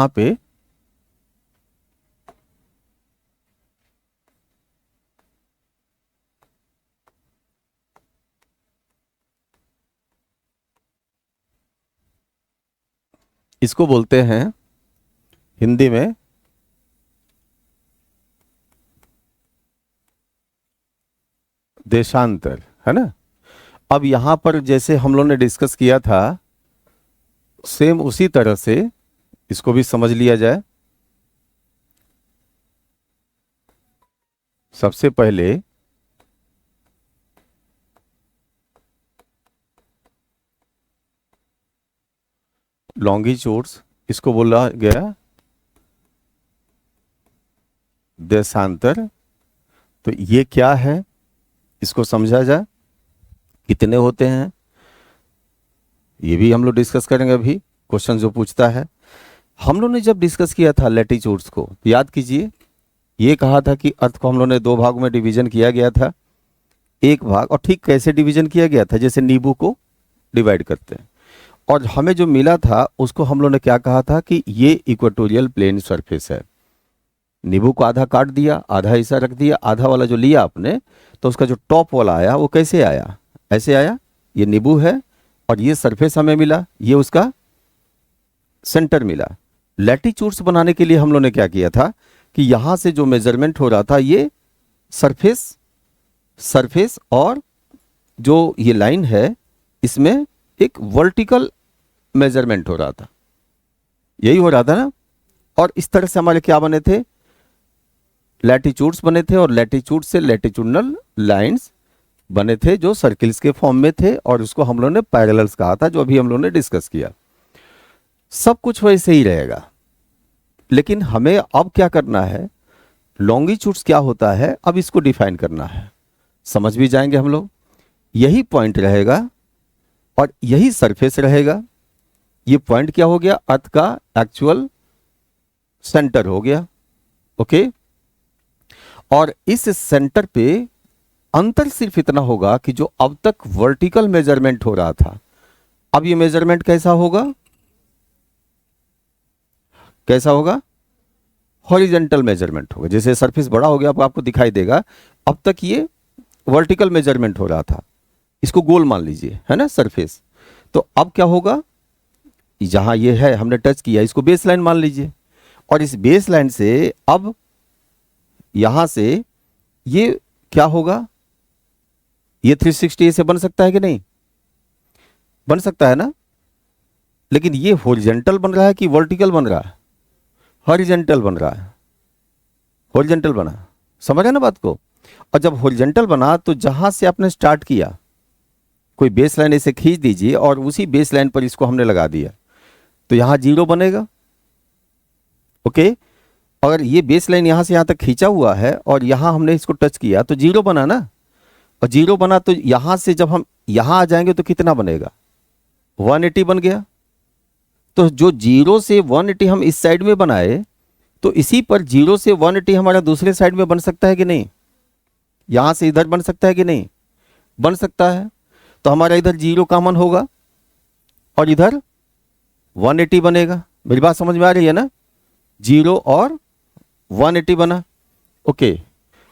यहाँ पे इसको बोलते हैं हिंदी में देशांतर, है ना। अब यहां पर जैसे हम लोगों ने डिस्कस किया था, सेम उसी तरह से इसको भी समझ लिया जाए। सबसे पहले लॉन्गिट्यूड्स, इसको बोला गया देशांतर। तो ये क्या है, इसको समझा जाए। कितने होते हैं ये भी हम लोग डिस्कस करेंगे अभी। क्वेश्चन जो पूछता है, हम लोग ने जब डिस्कस किया था लैटिट्यूड्स को, याद कीजिए, ये कहा था कि अर्थ को हम लोग ने दो भागों में डिवीजन किया गया था। एक भाग, और ठीक कैसे डिवीजन किया गया था, जैसे नींबू को डिवाइड करते हैं। और हमें जो मिला था उसको हम लोग ने क्या कहा था कि ये इक्वेटोरियल प्लेन सरफेस है। नींबू को आधा काट दिया, आधा ऐसा रख दिया, आधा वाला जो लिया आपने, तो उसका जो टॉप वाला आया वो कैसे आया, ऐसे आया। ये नींबू है और ये सरफेस हमें मिला, ये उसका सेंटर मिला। लैटिट्यूड्स बनाने के लिए हम लोग ने क्या किया था कि यहां से जो मेजरमेंट हो रहा था, ये सरफेस और जो ये लाइन है, इसमें एक वर्टिकल मेजरमेंट हो रहा था, यही हो रहा था ना। और इस तरह से हमारे क्या बने थे, लैटिट्यूड्स बने थे, और लैटिट्यूड से लैटिट्यूडनल लाइंस बने थे जो सर्किल्स के फॉर्म में थे, और उसको हम लोगों ने पैरेलल्स कहा था, जो अभी हम लोगों ने डिस्कस किया। सब कुछ वैसे ही रहेगा, लेकिन हमें अब क्या करना है, लॉन्गिट्यूड्स क्या होता है, अब इसको डिफाइन करना है। समझ भी जाएंगे हम लोग। यही पॉइंट रहेगा और यही सरफेस रहेगा। ये पॉइंट क्या हो गया, अर्थ का एक्चुअल सेंटर हो गया। ओके, और इस सेंटर पे अंतर सिर्फ इतना होगा कि जो अब तक वर्टिकल मेजरमेंट हो रहा था, अब ये मेजरमेंट कैसा होगा, कैसा होगा, हॉरिजेंटल मेजरमेंट होगा। जैसे सरफेस बड़ा हो गया, अब आपको दिखाई देगा, अब तक ये वर्टिकल मेजरमेंट हो रहा था, इसको गोल मान लीजिए, है ना सरफेस। तो अब क्या होगा, जहां ये है हमने टच किया, इसको बेस लाइन मान लीजिए, और इस बेस लाइन से अब यहां से ये क्या होगा, ये 360 से बन सकता है कि नहीं, बन सकता है ना। लेकिन ये हॉरिजेंटल बन रहा है कि वर्टिकल बन रहा है, हॉरिजेंटल बन रहा है, हॉरिजेंटल बना, समझ रहे ना बात को। और जब हॉरिजेंटल बना तो जहां से आपने स्टार्ट किया, कोई बेस लाइन इसे खींच दीजिए और उसी बेस लाइन पर इसको हमने लगा दिया, तो यहां 0 बनेगा। ओके, अगर ये बेस लाइन यहां से यहां तक खींचा हुआ है और यहां हमने इसको टच किया तो 0 बना ना, और 0 बना तो यहां से जब हम यहां आ जाएंगे तो कितना बनेगा, 180 बन गया। तो जो 0 से 180 हम इस साइड में बनाए, तो इसी पर 0 से 180 हमारा दूसरे साइड में बन सकता है कि नहीं, यहां से इधर बन सकता है कि नहीं, बन सकता है। तो हमारा इधर 0 कॉमन होगा और इधर 180 बनेगा। मेरी बात समझ में आ रही है ना, 0 और 180 बना। ओके,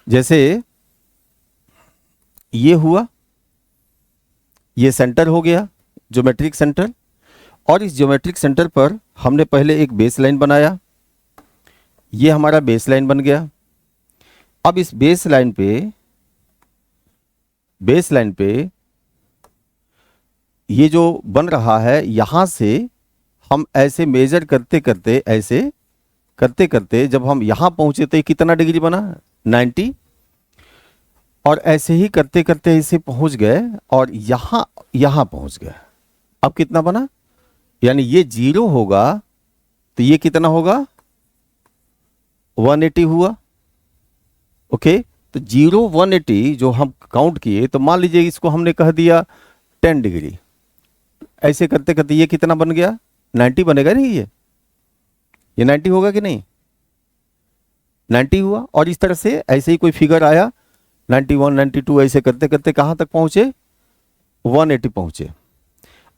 जैसे ये हुआ, ये सेंटर हो गया, ज्योमेट्रिक सेंटर, और इस ज्योमेट्रिक सेंटर पर हमने पहले एक बेस लाइन बनाया, ये हमारा बेस लाइन बन गया। अब इस बेस लाइन पे ये जो बन रहा है, यहां से हम ऐसे मेजर करते करते जब हम यहां पहुंचे तो ये कितना डिग्री बना, 90, और ऐसे ही करते करते इसे पहुंच गए और यहां पहुंच गए। अब कितना बना, यानी ये 0 होगा तो ये कितना होगा, 180 हुआ। ओके, तो 0 180 जो हम काउंट किए, तो मान लीजिए इसको हमने कह दिया 10 डिग्री। ऐसे करते करते ये कितना बन गया, 90 बनेगा नहीं, ये 90 होगा कि नहीं, 90 हुआ। और इस तरह से ऐसे ही कोई फिगर आया 91 92, ऐसे करते करते कहां तक पहुंचे, 180 पहुंचे।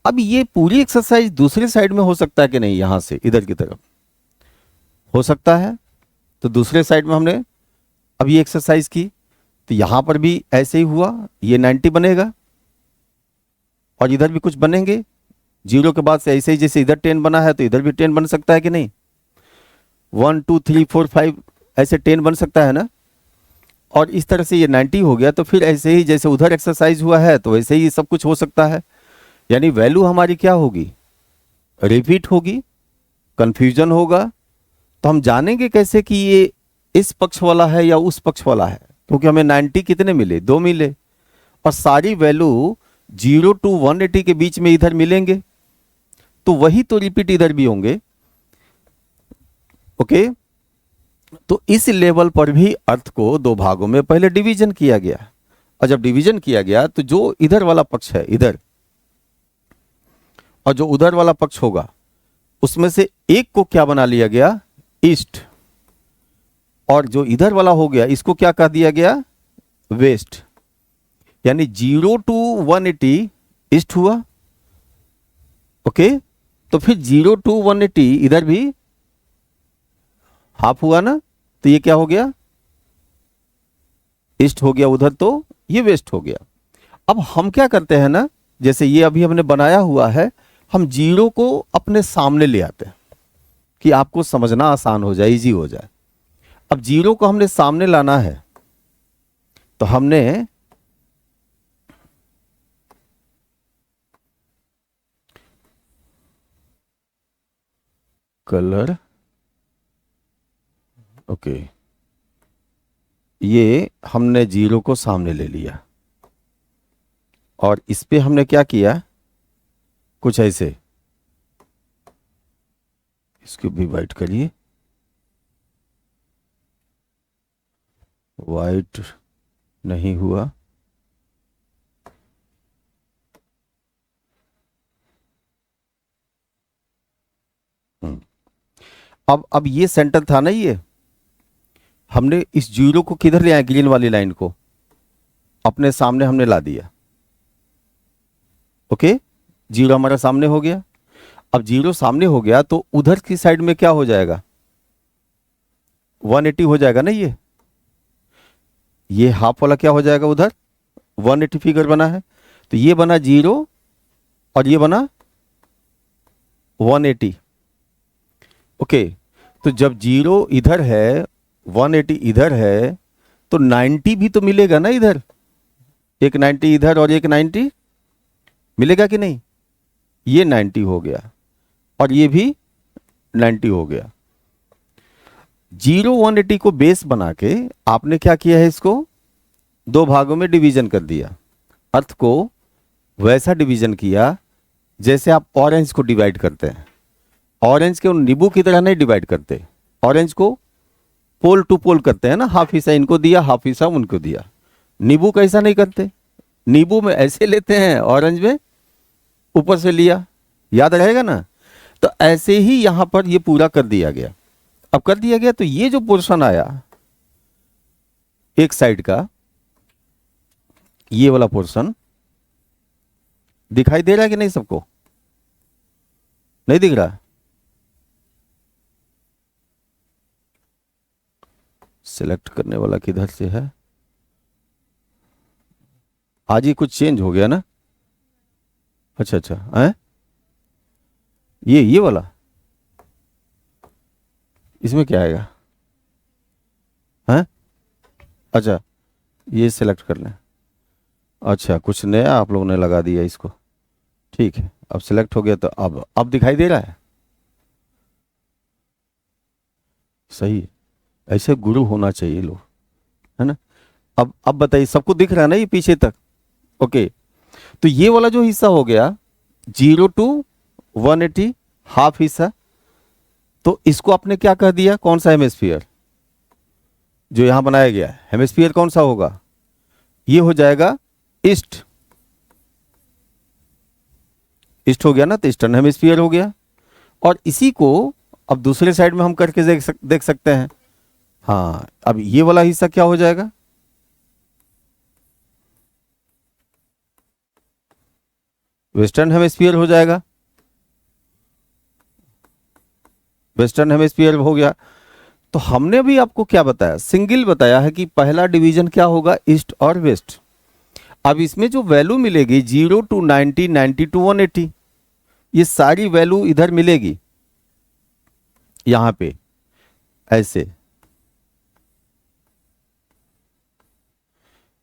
अब ये पूरी एक्सरसाइज दूसरे साइड में हो सकता है कि नहीं, यहां से इधर की तरफ, हो सकता है। तो दूसरे साइड में हमने अभी एक्सरसाइज की, तो यहां पर भी ऐसे ही हुआ, ये 90 बनेगा और इधर भी कुछ बनेंगे। जीरो के बाद से ऐसे ही जैसे इधर 10 बना है तो इधर भी 10 बन सकता है कि नहीं, 1 2 3 4 5 ऐसे 10 बन सकता है ना। और इस तरह से ये 90 हो गया, तो फिर ऐसे ही जैसे उधर एक्सरसाइज हुआ है तो वैसे ही सब कुछ हो सकता है। यानी वैल्यू हमारी क्या होगी, रिपीट होगी, कंफ्यूजन होगा। तो हम जानेंगे कैसे कि ये इस पक्ष वाला है या उस पक्ष वाला है, क्योंकि हमें 90 कितने मिले, 2 मिले, और सारी वैल्यू 0 to 180 के बीच में इधर मिलेंगे, तो वही तो रिपीट इधर भी होंगे। ओके, तो इस लेवल पर भी अर्थ को दो भागों में पहले डिवीजन किया गया, और जब डिवीजन किया गया तो जो इधर वाला पक्ष है इधर, और जो उधर वाला पक्ष होगा, उसमें से एक को क्या बना लिया गया, ईस्ट, और जो इधर वाला हो गया इसको क्या कह दिया गया, वेस्ट। यानी 0 to 180 ईस्ट हुआ। ओके, तो फिर 0 to 180 इधर भी हाफ हुआ ना, तो ये क्या हो गया, ईस्ट हो गया उधर, तो ये वेस्ट हो गया। अब हम क्या करते हैं ना, जैसे ये अभी हमने बनाया हुआ है, हम जीरो को अपने सामने ले आते हैं कि आपको समझना आसान हो जाए, इजी हो जाए। अब जीरो को हमने सामने लाना है, तो हमने कलर, ओके, ये हमने जीरो को सामने ले लिया और इस पे हमने क्या किया, कुछ ऐसे, इसको भी वाइट करिए, वाइट नहीं हुआ, अब ये सेंटर था ना, ये हमने इस जीरो को किधर ले आया, ग्रीन वाली लाइन को अपने सामने हमने ला दिया। ओके, जीरो हमारा सामने हो गया। अब जीरो सामने हो गया तो उधर की साइड में क्या हो जाएगा, 180 हो जाएगा ना। ये हाफ वाला क्या हो जाएगा, उधर 180 फिगर बना है, तो ये बना जीरो और ये बना 180। ओके, तो जब जीरो इधर है, 180 इधर है, तो 90 भी तो मिलेगा ना इधर, एक 90 इधर और एक 90 मिलेगा कि नहीं। ये 90 हो गया और ये भी 90 हो गया। 0 180 को बेस बना के आपने क्या किया है, इसको दो भागों में डिवीजन कर दिया। अर्थ को वैसा डिवीजन किया जैसे आप ऑरेंज को डिवाइड करते हैं। ऑरेंज के नींबू की तरह नहीं डिवाइड करते, ऑरेंज को पोल टू पोल करते हैं ना, हाफ हिस्सा इनको दिया, हाफ हिस्सा उनको दिया। नींबू का ऐसा नहीं करते, नींबू में ऐसे लेते हैं, ऑरेंज में ऊपर से लिया, याद रहेगा ना। तो ऐसे ही यहां पर ये पूरा कर दिया गया। अब कर दिया गया तो ये जो पोर्शन आया एक साइड का, ये वाला पोर्शन दिखाई दे रहा है कि नहीं सबको, नहीं दिख रहा, सिलेक्ट करने वाला किधर से है, आज ही कुछ चेंज हो गया ना। अच्छा अच्छा है, ये वाला, इसमें क्या आएगा, है अच्छा, ये सिलेक्ट कर लें। अच्छा, कुछ नया आप लोगों ने लगा दिया इसको, ठीक है। अब सिलेक्ट हो गया तो अब दिखाई दे रहा है, सही है। ऐसे गुरु होना चाहिए लोग, है ना। अब बताइए, सबको दिख रहा है ना ये पीछे तक। ओके, तो ये वाला जो हिस्सा हो गया 0 to 180 हाफ हिस्सा, तो इसको आपने क्या कह दिया, कौन सा हेमिस्फीयर जो यहां बनाया गया है, हेमिस्फीयर कौन सा होगा, ये हो जाएगा ईस्ट। ईस्ट हो गया ना, तो ईस्टर्न हेमिस्फीयर हो गया। और इसी को अब दूसरे साइड में हम करके देख सकते हैं। हाँ, अब ये वाला हिस्सा क्या हो जाएगा, वेस्टर्न हेमिस्फीयर हो जाएगा, वेस्टर्न हेमिस्फीयर हो गया। तो हमने भी आपको क्या बताया, सिंगल बताया है कि पहला डिवीजन क्या होगा, ईस्ट और वेस्ट। अब इसमें जो वैल्यू मिलेगी 0 to 90, 90 to 180, ये सारी वैल्यू इधर मिलेगी यहां पे ऐसे,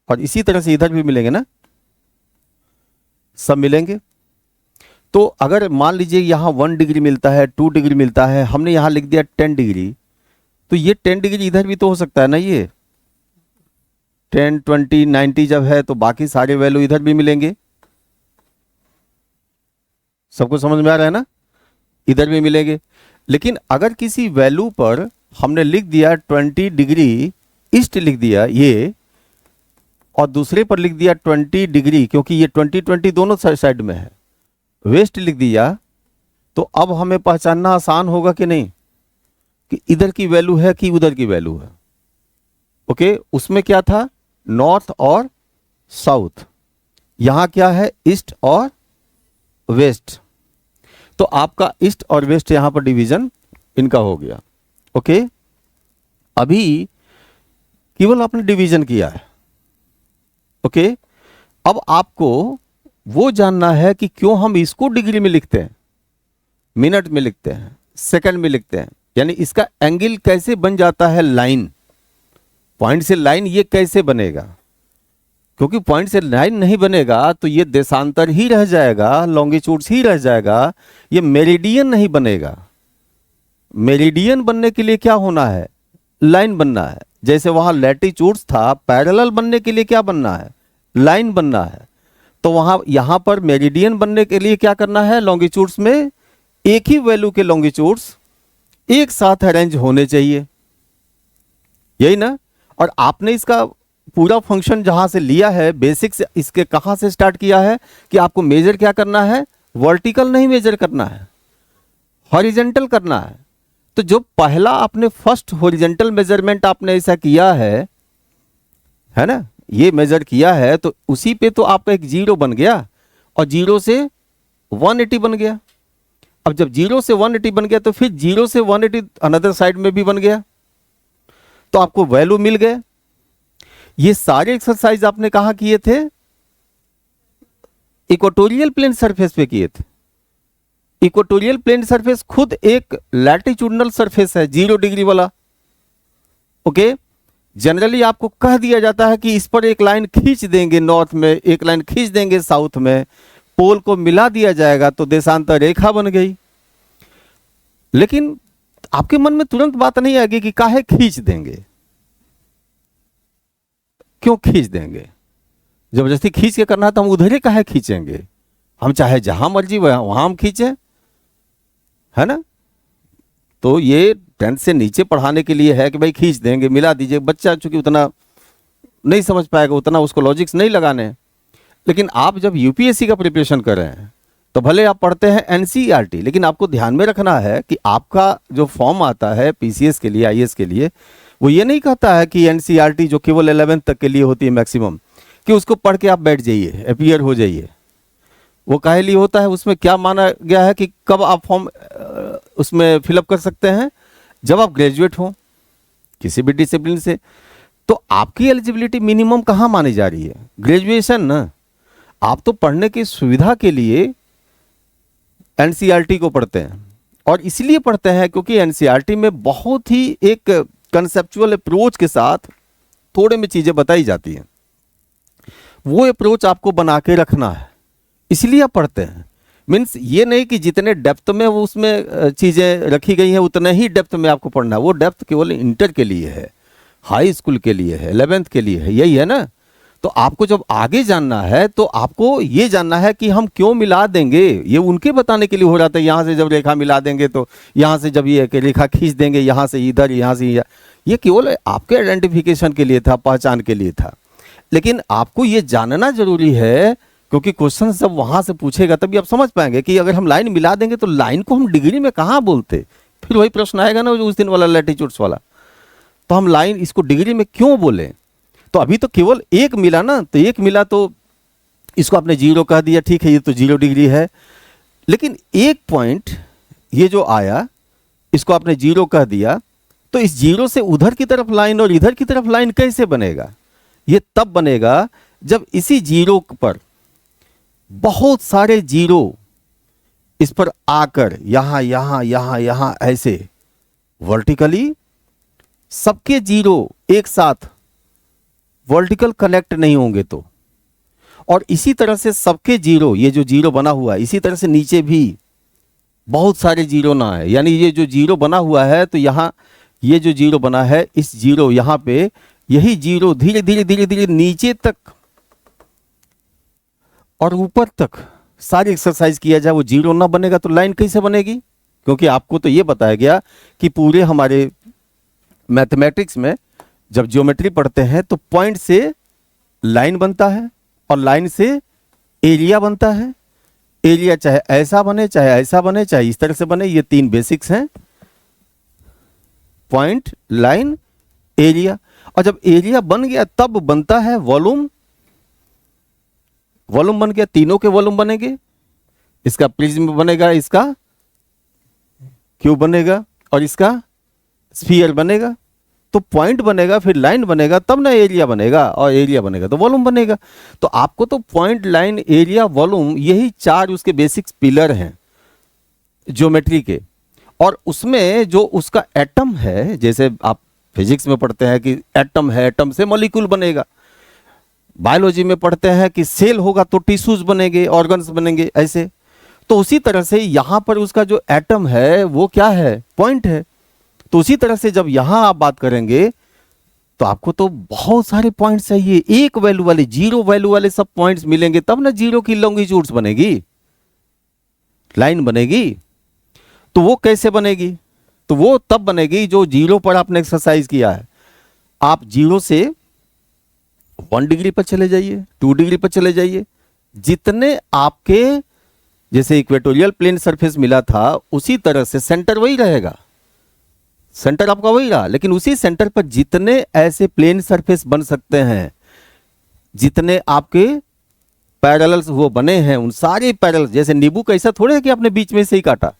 और इसी तरह से इधर भी मिलेंगे ना, सब मिलेंगे। तो अगर मान लीजिए यहां 1 डिग्री मिलता है, 2 डिग्री मिलता है, हमने यहां लिख दिया 10 डिग्री, तो ये 10 डिग्री इधर भी तो हो सकता है ना, ये 10, 20, 90 जब है तो बाकी सारे वैल्यू इधर भी मिलेंगे। सबको समझ में आ रहा है ना, इधर भी मिलेंगे। लेकिन अगर किसी वैल्यू पर हमने लिख दिया 20 डिग्री ईस्ट लिख दिया ये, और दूसरे पर लिख दिया 20 डिग्री, क्योंकि ये 20 20 दोनों साइड में है, वेस्ट लिख दिया, तो अब हमें पहचानना आसान होगा कि नहीं कि इधर की वैल्यू है कि उधर की वैल्यू है। ओके, उसमें क्या था, नॉर्थ और साउथ, यहां क्या है, ईस्ट और वेस्ट। तो आपका ईस्ट और वेस्ट यहां पर डिवीजन इनका हो गया। ओके, अभी केवल आपने डिवीजन किया है। ओके, अब आपको वो जानना है कि क्यों हम इसको डिग्री में लिखते हैं, मिनट में लिखते हैं, सेकंड में लिखते हैं, यानी इसका एंगल कैसे बन जाता है, लाइन, पॉइंट से लाइन ये कैसे बनेगा। क्योंकि पॉइंट से लाइन नहीं बनेगा तो ये देशांतर ही रह जाएगा, लॉन्गिट्यूड्स ही रह जाएगा, ये मेरिडियन नहीं बनेगा। मेरिडियन बनने के लिए क्या होना है, लाइन बनना है। जैसे वहां लैटिट्यूड्स था, पैरेलल बनने के लिए क्या बनना है, लाइन बनना है। तो वहां यहां पर मेरिडियन बनने के लिए क्या करना है, लॉन्गिट्यूड्स में एक ही वैल्यू के लॉन्गिट्यूड्स एक साथ अरेंज होने चाहिए, यही ना। और आपने इसका पूरा फंक्शन जहां से लिया है, बेसिक से, इसके कहां से स्टार्ट किया है कि आपको मेजर क्या करना है, वर्टिकल नहीं मेजर करना है, हॉरिजेंटल करना है। तो जो पहला आपने फर्स्ट हॉरिजेंटल मेजरमेंट आपने ऐसा किया है ना, ये मेजर किया है, तो उसी पे तो आपका एक 0 बन गया और 0 से 180 बन गया। अब जब 0 से 180 बन गया तो फिर 0 से 180 अनदर साइड में भी बन गया, तो आपको वैल्यू मिल गए। ये सारे एक्सरसाइज आपने कहां किए थे, इक्वेटोरियल प्लेन सरफेस पे किए थे। इक्वेटोरियल प्लेन सरफेस खुद एक लैटिट्यूडनल सरफेस है, 0 डिग्री वाला। ओके, जनरली आपको कह दिया जाता है कि इस पर एक लाइन खींच देंगे नॉर्थ में, एक लाइन खींच देंगे साउथ में, पोल को मिला दिया जाएगा तो देशांतर रेखा बन गई। लेकिन आपके मन में तुरंत बात नहीं आएगी कि काहे खींच देंगे, क्यों खींच देंगे, जबरदस्ती खींच के करना है तो हम उधर ही काहे खींचेंगे, हम चाहे जहां मर्जी वहां हम खींचे, है ना। तो ये 10th से नीचे पढ़ाने के लिए है कि भाई खींच देंगे, मिला दीजिए। बच्चा चूंकि उतना नहीं समझ पाएगा, उतना उसको लॉजिक्स नहीं लगाने। लेकिन आप जब यूपीएससी का प्रिपरेशन कर रहे हैं तो भले आप पढ़ते हैं एनसीईआरटी, लेकिन आपको ध्यान में रखना है कि आपका जो फॉर्म आता है पीसीएस के लिए, आईएएस के लिए, वो ये नहीं कहता है कि एनसीईआरटी जो केवल 11th तक के लिए होती है मैक्सिमम, कि उसको पढ़ के आप बैठ जाइए, अपीयर हो जाइए। वो काहे लिए होता है, उसमें क्या माना गया है कि कब आप फॉर्म उसमें फिलअप कर सकते हैं, जब आप ग्रेजुएट हो किसी भी डिसिप्लिन से। तो आपकी एलिजिबिलिटी मिनिमम कहाँ मानी जा रही है, ग्रेजुएशन ना। आप तो पढ़ने की सुविधा के लिए एनसीईआरटी को पढ़ते हैं, और इसलिए पढ़ते हैं क्योंकि एनसीईआरटी में बहुत ही एक कंसेप्चुअल अप्रोच के साथ थोड़े में चीजें बताई जाती हैं। वो अप्रोच आपको बना के रखना है, इसलिए आप पढ़ते हैं। मीन्स ये नहीं कि जितने डेप्थ में वो उसमें चीजें रखी गई हैं उतने ही डेप्थ में आपको पढ़ना है। वो डेप्थ केवल इंटर के लिए है, हाई स्कूल के लिए है, 11th के लिए है, यही है ना। तो आपको जब आगे जानना है तो आपको ये जानना है कि हम क्यों मिला देंगे, ये उनके बताने के लिए हो रहा था। यहाँ से जब रेखा मिला देंगे तो यहाँ से जब ये रेखा खींच देंगे यहाँ से इधर, यहाँ से ये केवल आपके आइडेंटिफिकेशन के लिए था, पहचान के लिए था। लेकिन आपको ये जानना जरूरी है, क्योंकि क्वेश्चन जब वहां से पूछेगा तभी आप समझ पाएंगे कि अगर हम लाइन मिला देंगे तो लाइन को हम डिग्री में कहाँ बोलते। फिर वही प्रश्न आएगा ना उस दिन वाला, लैटिट्यूड्स वाला। तो हम लाइन इसको डिग्री में क्यों बोले। तो अभी तो केवल एक मिला ना, तो एक मिला तो इसको आपने 0 कह दिया, ठीक है, ये तो 0 डिग्री है। लेकिन एक पॉइंट ये जो आया इसको आपने 0 कह दिया, तो तो इस जीरो से उधर की तरफ लाइन और इधर की तरफ लाइन कैसे बनेगा? ये तब बनेगा जब इसी जीरो पर बहुत सारे जीरो इस पर आकर यहां यहां यहां यहां ऐसे वर्टिकली सबके जीरो एक साथ वर्टिकल कनेक्ट नहीं होंगे तो, और इसी तरह से सबके जीरो, ये जो जीरो बना हुआ है इसी तरह से नीचे भी बहुत सारे जीरो ना है, यानी ये जो जीरो बना हुआ है तो यहां ये जो जीरो बना है इस जीरो यहां पे यही जीरो धीरे धीरे धीरे धीरे नीचे तक और ऊपर तक सारी एक्सरसाइज किया जाए, वो जीरो ना बनेगा तो लाइन कैसे बनेगी? क्योंकि आपको तो ये बताया गया कि पूरे हमारे मैथमेटिक्स में जब ज्योमेट्री पढ़ते हैं तो पॉइंट से लाइन बनता है और लाइन से एरिया बनता है। एरिया चाहे ऐसा बने चाहे ऐसा बने चाहे इस तरह से बने, ये तीन बेसिक्स हैं, पॉइंट, लाइन, एरिया। और जब एरिया बन गया तब बनता है वॉल्यूम। वॉल्यूम बन गया, तीनों के वॉल्यूम बनेंगे, इसका प्रिज्म बनेगा, इसका क्यूब बनेगा और इसका स्फीयर बनेगा। तो पॉइंट बनेगा, फिर लाइन बनेगा, तब ना एरिया बनेगा, और एरिया बनेगा तो वॉल्यूम बनेगा। तो आपको तो पॉइंट, लाइन, एरिया, वॉल्यूम यही चार उसके बेसिक पिलर हैं ज्योमेट्री के। और उसमें जो उसका एटम है, जैसे आप फिजिक्स में पढ़ते हैं कि एटम है, एटम से मॉलिक्यूल बनेगा। बायोलॉजी में पढ़ते हैं कि सेल होगा तो टिश्यूज बनेंगे, ऑर्गन्स बनेंगे, ऐसे। तो उसी तरह से यहां पर उसका जो एटम है वो क्या है? पॉइंट है। तो उसी तरह से जब यहां आप बात करेंगे तो आपको तो बहुत सारे पॉइंट्स चाहिए, एक वैल्यू वाले, जीरो वैल्यू वाले सब पॉइंट्स मिलेंगे तब ना जीरो की लॉन्गिट्यूड्स बनेगी, लाइन बनेगी। तो वो कैसे बनेगी? तो वो तब बनेगी जो जीरो पर आपने एक्सरसाइज किया है। आप जीरो से 1 डिग्री पर चले जाइए, 2 डिग्री पर चले जाइए, जितने आपके जैसे इक्वेटोरियल प्लेन सरफेस मिला था उसी तरह से सेंटर वही रहेगा, सेंटर आपका वही रहा, लेकिन उसी सेंटर पर जितने ऐसे प्लेन सरफेस बन सकते हैं, जितने आपके पैरेलल्स वो बने हैं, उन सारे पैरेलल, जैसे नींबू का ऐसा थोड़े है कि आपने बीच में से ही काटा,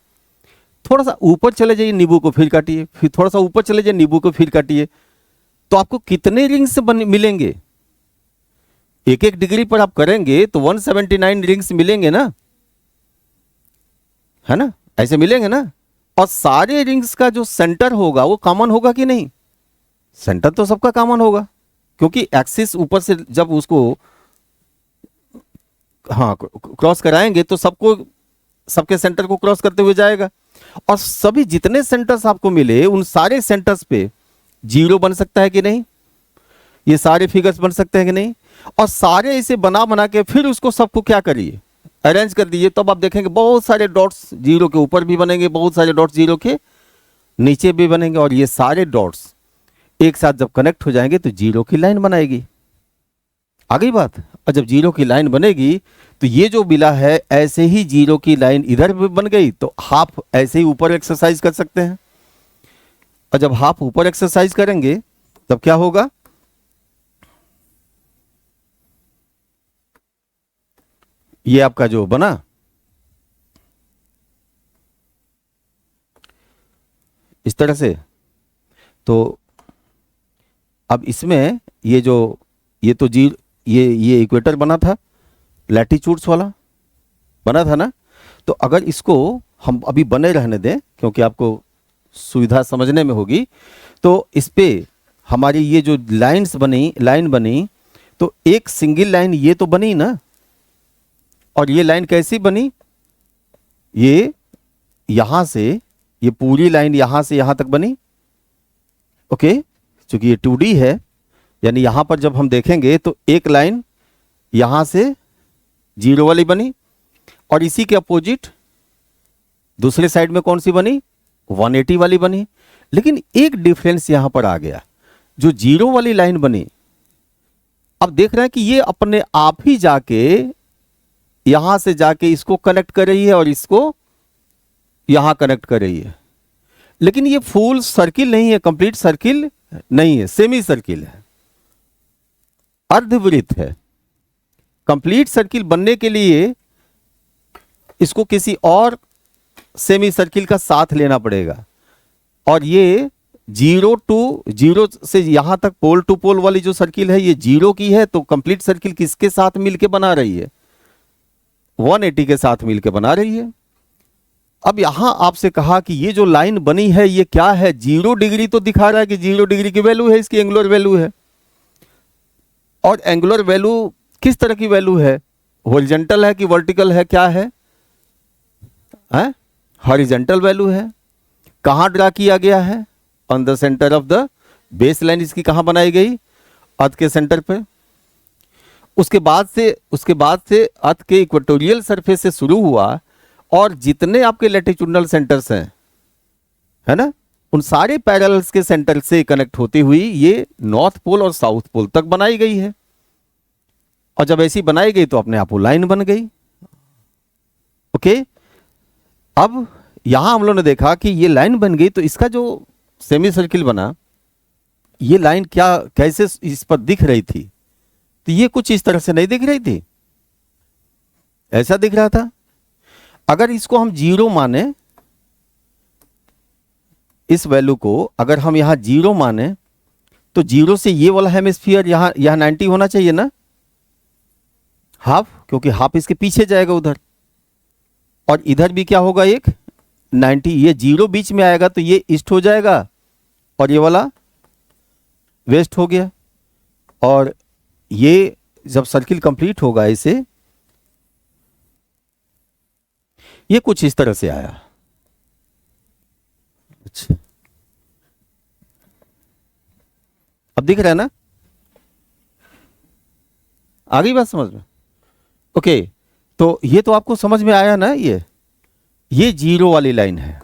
थोड़ा सा ऊपर चले जाइए नींबू को फिर काटिए, फिर थोड़ा सा ऊपर चले जाइए नींबू को फिर काटिए, तो आपको कितने रिंग्स मिलेंगे? एक एक डिग्री पर आप करेंगे तो 179 रिंग्स मिलेंगे ना, है ना, ऐसे मिलेंगे ना। और सारे रिंग्स का जो सेंटर होगा वो कॉमन होगा कि नहीं? सेंटर तो सबका कॉमन होगा, क्योंकि एक्सिस ऊपर से जब उसको हाँ क्रॉस कराएंगे तो सबको, सबके सेंटर को क्रॉस करते हुए जाएगा। और सभी जितने सेंटर्स आपको मिले उन सारे सेंटर्स पे जीरो बन सकता है कि नहीं? ये सारे फिगर्स बन सकते हैं कि नहीं? और सारे इसे बना बना के फिर उसको सबको क्या करिए, अरेंज कर दीजिए, तब आप देखेंगे बहुत सारे डॉट्स जीरो के ऊपर भी बनेंगे, बहुत सारे डॉट्स जीरो के नीचे भी बनेंगे, और ये सारे डॉट्स एक साथ जब कनेक्ट हो जाएंगे तो जीरो की लाइन बनाएगी। आ गई बात? और जब जीरो की लाइन बनेगी तो ये जो मिला है ऐसे ही जीरो की लाइन इधर भी बन गई, तो हाफ ऐसे ही ऊपर एक्सरसाइज कर सकते हैं। और जब हाफ ऊपर एक्सरसाइज करेंगे तब क्या होगा? ये आपका जो बना इस तरह से, तो अब इसमें ये जो ये तो जी ये इक्वेटर बना था, लैटिट्यूड्स वाला बना था ना। तो अगर इसको हम अभी बने रहने दें क्योंकि आपको सुविधा समझने में होगी, तो इस पे हमारी ये जो लाइन बनी, तो एक सिंगल लाइन ये तो बनी ना, और ये लाइन कैसी बनी? ये यहां से, ये पूरी लाइन यहां से यहां तक बनी, ओके। क्योंकि ये 2D है, यानी यहां पर जब हम देखेंगे तो एक लाइन यहां से जीरो वाली बनी, और इसी के अपोजिट दूसरे साइड में कौन सी बनी? 180 वाली बनी। लेकिन एक डिफरेंस यहां पर आ गया, जो जीरो वाली लाइन बनी, अब देख रहे हैं कि ये अपने आप ही जाके यहां से जाके इसको कनेक्ट कर रही है और इसको यहां कनेक्ट कर रही है। लेकिन ये फुल सर्किल नहीं है, कंप्लीट सर्किल नहीं है, सेमी सर्किल है, अर्धवृत्त है। कंप्लीट सर्किल बनने के लिए इसको किसी और सेमी सर्किल का साथ लेना पड़ेगा, और ये जीरो टू जीरो से यहां तक पोल टू पोल वाली जो सर्किल है ये जीरो की है, तो कंप्लीट सर्किल किसके साथ मिलके बना रही है? 180 के साथ मिलके बना रही है। अब यहां आपसे कहा कि ये जो लाइन बनी है ये क्या है? 0 डिग्री तो दिखा रहा है कि 0 डिग्री की वैल्यू है, इसकी एंगुलर वैल्यू है। और एंगुलर वैल्यू किस तरह की वैल्यू है? हॉरिजॉन्टल है कि वर्टिकल है, क्या है? हॉरिजॉन्टल वैल्यू है। कहां ड्रा किया गया है? On the centre of the base line. इसकी कहां बनाई गई? अर्थ के सेंटर पे। उसके बाद से अर्थ के इक्वेटोरियल सरफेस से शुरू हुआ और जितने आपके लैटिट्यूडनल सेंटर्स हैं, है ना, उन सारे पैरेलल्स के सेंटर से कनेक्ट होती हुई ये नॉर्थ पोल और साउथ पोल तक बनाई गई है। और जब ऐसी बनाई गई तो अपने आप वो लाइन बन गई। ओके, अब यहां हम लोगों ने देखा कि ये लाइन बन गई, तो इसका जो सेमी सर्किल बना, ये लाइन क्या कैसे इस पर दिख रही थी? तो ये कुछ इस तरह से नहीं दिख रही थी, ऐसा दिख रहा था। अगर इसको हम 0 माने, इस वैल्यू को अगर हम यहां 0 माने, तो 0 से ये वाला हेमिस्फीयर यहां 90 होना चाहिए ना, हाफ, क्योंकि हाफ इसके पीछे जाएगा उधर, और इधर भी क्या होगा एक 90। ये 0 बीच में आएगा तो ये ईस्ट हो जाएगा और ये वाला वेस्ट हो गया। और ये जब सर्किल कंप्लीट होगा इसे, ये कुछ इस तरह से आया। अच्छा, अब दिख रहा है ना? आ गई बात समझ में? ओके, तो ये तो आपको समझ में आया ना। ये 0 वाली लाइन है,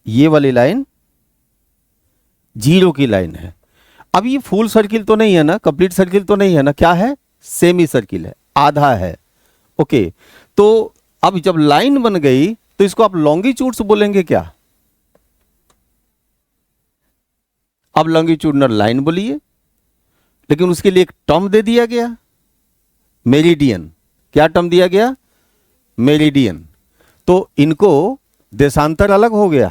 ये वाली लाइन 0 की लाइन है। अब ये फुल सर्किल तो नहीं है ना, कंप्लीट सर्किल तो नहीं है ना, क्या है? सेमी सर्किल है, आधा है। ओके, तो अब जब लाइन बन गई तो इसको आप लॉन्गिट्यूड्स बोलेंगे क्या? अब लॉन्गिट्यूडनल लाइन बोलिए, लेकिन उसके लिए एक टर्म दे दिया गया, मेरिडियन। क्या टर्म दिया गया? मेरिडियन। तो इनको देशांतर अलग हो गया,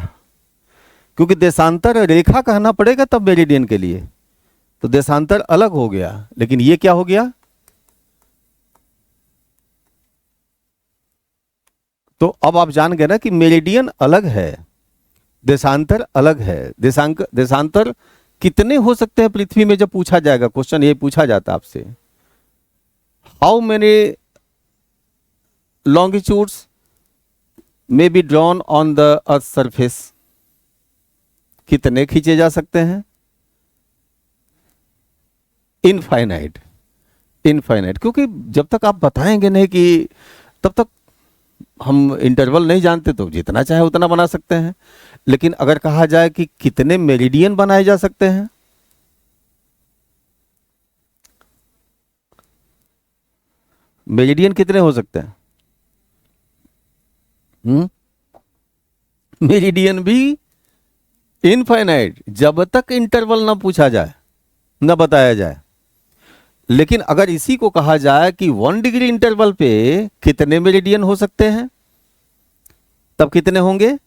क्योंकि देशांतर रेखा कहना पड़ेगा तब मेरिडियन के लिए, तो देशांतर अलग हो गया। लेकिन ये क्या हो गया? तो अब आप जान गए ना कि मेरिडियन अलग है, देशांतर अलग है। देशांतर कितने हो सकते हैं पृथ्वी में? जब पूछा जाएगा क्वेश्चन, ये पूछा जाता आपसे, how many longitudes may be drawn on the earth surface, कितने खींचे जा सकते हैं? Infinite, infinite. क्योंकि जब तक आप बताएंगे नहीं कि, तब तक हम इंटरवल नहीं जानते, तो जितना चाहे उतना बना सकते हैं। लेकिन अगर कहा जाए कि कितने मेरिडियन बनाए जा सकते हैं, मेरिडियन कितने हो सकते हैं? मेरिडियन भी इनफाइनाइट, जब तक इंटरवल ना पूछा जाए, ना बताया जाए। लेकिन अगर इसी को कहा जाए कि 1 डिग्री इंटरवल पे कितने मेरिडियन हो सकते हैं, तब कितने होंगे?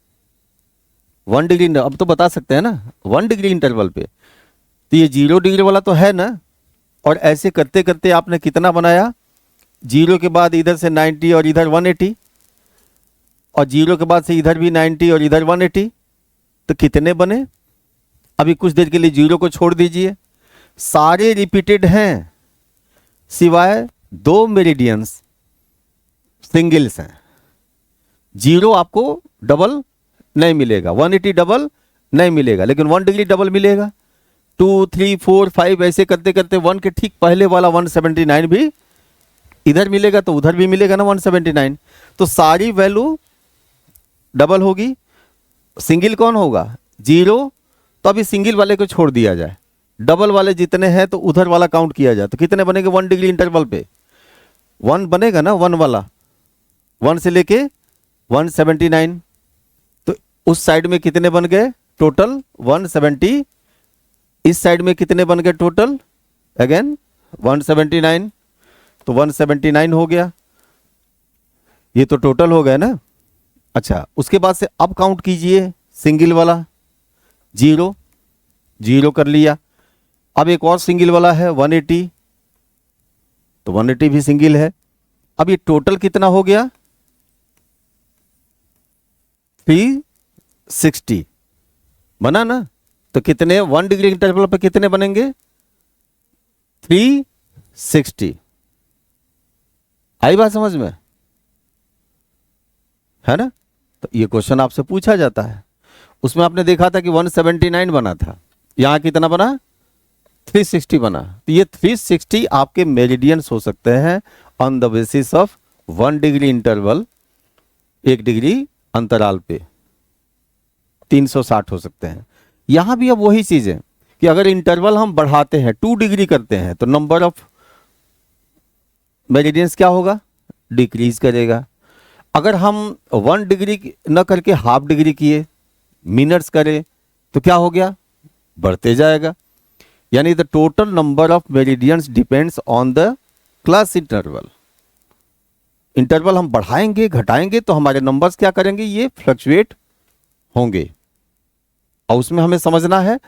1 डिग्री, अब तो बता सकते हैं ना 1 डिग्री इंटरवल पे। तो ये 0 डिग्री वाला तो है ना, और ऐसे करते करते आपने कितना बनाया? 0 के बाद इधर से 90 और इधर 180, और 0 के बाद से इधर भी 90 और इधर 180, तो कितने बने? अभी कुछ देर के लिए 0 को छोड़ दीजिए, सारे रिपीटेड हैं सिवाय 2 मेरिडियंस सिंगल्स हैं। 0 आपको डबल नहीं मिलेगा, 180 डबल नहीं मिलेगा, लेकिन 1 डिग्री डबल मिलेगा। 2, 3, 4, 5 ऐसे करते करते 1 के ठीक पहले वाला 179 भी इधर मिलेगा, तो उधर भी मिलेगा ना 179। तो सारी वैल्यू डबल होगी। सिंगल कौन होगा? 0। तो अभी सिंगल वाले को छोड़ दिया जाए, डबल वाले जितने हैं तो उधर वाला काउंट किया जाए, तो कितने बनेंगे 1 डिग्री इंटरवल पे? 1 बनेगा ना, 1 वाला, 1 से लेके 179। तो उस साइड में कितने बन गए टोटल? 170। इस साइड में कितने बन गए टोटल? अगेन 179। तो 179 हो गया, ये तो टोटल हो गया ना। अच्छा, उसके बाद से अब काउंट कीजिए सिंगल वाला, जीरो, जीरो कर लिया। अब एक और सिंगल वाला है 180, तो 180 भी सिंगल है। अब ये टोटल कितना हो गया 360 बना ना। तो कितने 1 डिग्री इंटरवल पर कितने बनेंगे 360। आई बात समझ में, है ना। तो ये क्वेश्चन आपसे पूछा जाता है। उसमें आपने देखा था कि 179 बना था, यहां कितना बना 360 बना। तो ये 360 आपके मेरिडियंस हो सकते हैं on the basis of 1 degree interval, 1 degree अंतराल पे 360 हो सकते हैं। यहां भी अब वही चीज है कि अगर इंटरवल हम बढ़ाते हैं 2 डिग्री करते हैं तो नंबर ऑफ मेरिडियंस क्या होगा डिक्रीज करेगा। अगर हम 1 डिग्री न करके हाफ डिग्री किए, मिनट्स करें, तो क्या हो गया बढ़ते जाएगा। यानी the total number of meridians depends on the class interval. Interval हम बढ़ाएंगे घटाएंगे तो हमारे नंबर्स क्या करेंगे ये फ्लक्चुएट होंगे। और उसमें हमें समझना है